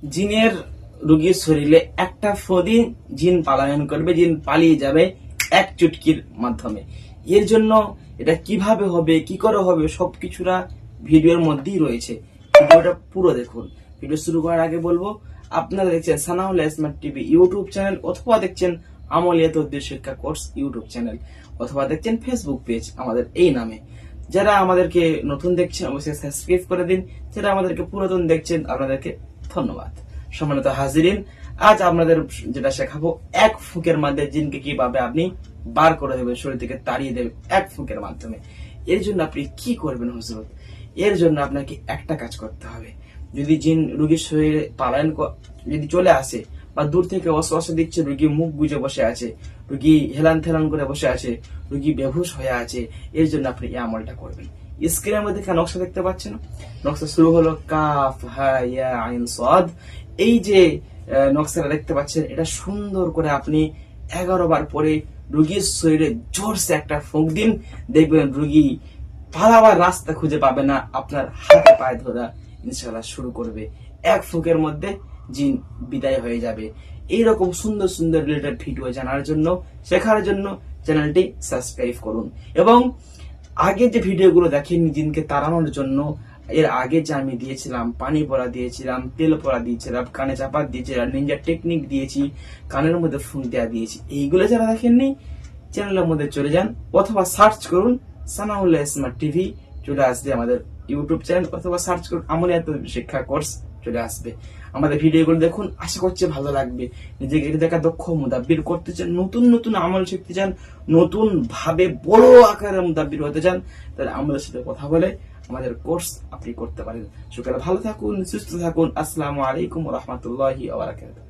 জিনের রোগীর শরীরে একটা ফোঁদি জিন পালায়ন করবে, জিন পালিয়ে যাবে এক চুটকির মাধ্যমে। এর জন্য এটা কিভাবে হবে, কি করে হবে, সবকিছুরা ভিডিওর মধ্যেই রয়েছে। ভিডিওটা পুরো দেখুন। ভিডিও শুরু করার আগে বলবো, আপনারা দেখছেন Sanaullah smart TV YouTube channel, অথবা দেখছেন আমলিয়াত উদ্দেশ্য শিক্ষা কোর্স ইউটিউব চ্যানেল, অথবা দেখছেন ফেসবুক পেজ আমাদের এই নামে। যারা আমাদেরকে নতুন দেখছেন অবশ্যই সাবস্ক্রাইব করে দিন, যারা আমাদেরকে পুরাতন দেখছেন আপনাদেরকে ধন্যবাদ। সম্মানিত হাজিরিন, আজ আপনাদের যেটা শেখাবো, এক ফুকের মধ্যে জিনকে কিভাবে আপনি বার করে দেবেন, শরীর থেকে তাড়িয়ে দেবেন এক ফুকের মাধ্যমে। এর জন্য আপনি কি করবেন হুজুর? এর জন্য আপনাকে একটা কাজ করতে হবে। যদি জিন রোগীর শরীরে পালায়ন যদি চলে আসে বা দূর থেকে ওয়াসওয়াসা দিচ্ছে, রোগী মুখ বুজে বসে আছে, রোগী হেলান থেলান করে বসে আছে, রোগী বেহুশ হয়ে আছে, এর জন্য আপনি এই আমলটা করবেন। স্ক্রিনের মধ্যে নকশা দেখতে পাচ্ছেন, নকশা শুরু হলো কাফ হা ইয়া আইন সাদ। এই যে নকশাটা দেখতে পাচ্ছেন, এটা সুন্দর করে আপনি 11 বার পরে রোগীর শরীরে জোরসে একটা ফুঁক দিন। দেখবেন রোগী পালাবার রাস্তা খুঁজে পাবে না, আপনার হাতে পায়ে ধরা ইনশাআল্লাহ শুরু করবে। এক ফুঁকের মধ্যে জিন বিদায় হয়ে যাবে। এইরকম সুন্দর সুন্দর রিলেটেড ভিডিও জানার জন্য, শেখার জন্য চ্যানেলটি সাবস্ক্রাইব করুন। এবং আগে যে ভিডিওগুলো দেখেন জিনকে তাড়ানোর জন্য, এর আগে যে আমি দিয়েছিলাম, পানি পড়া দিয়েছিলাম, তেল পড়া দিয়েছিলাম, কানে চাপা দিয়েছিলাম, নিনজা টেকনিক দিয়েছি, কানের মধ্যে ফুঁক দেওয়া দিয়েছি, এইগুলো যারা দেখেননি চ্যানেলের মধ্যে চলে যান, অথবা সার্চ করুন সানাউল্লাহ স্মার্ট টিভি, চলে আসবে আমাদের ইউটিউব চ্যানেল, অথবা সার্চ করুন আমলিয়াত শিক্ষা কোর্স, চলে আসবে। আমাদের ভিডিওগুলো দেখুন, আশা করছি ভালো লাগবে। নিজেকে দেখা দক্ষ মুদাব্বির করতে চান, নতুন নতুন আমল শিখতে চান, নতুন ভাবে বড় আকারের মুদাব্বির হতে চান, তাহলে আমাদের সাথে কথা বলে আমাদের কোর্স আপনি করতে পারেন। সকালে ভালো থাকুন, সুস্থ থাকুন। আসসালামু আলাইকুম ওয়া রাহমাতুল্লাহি ওয়া বারাকাতুহু।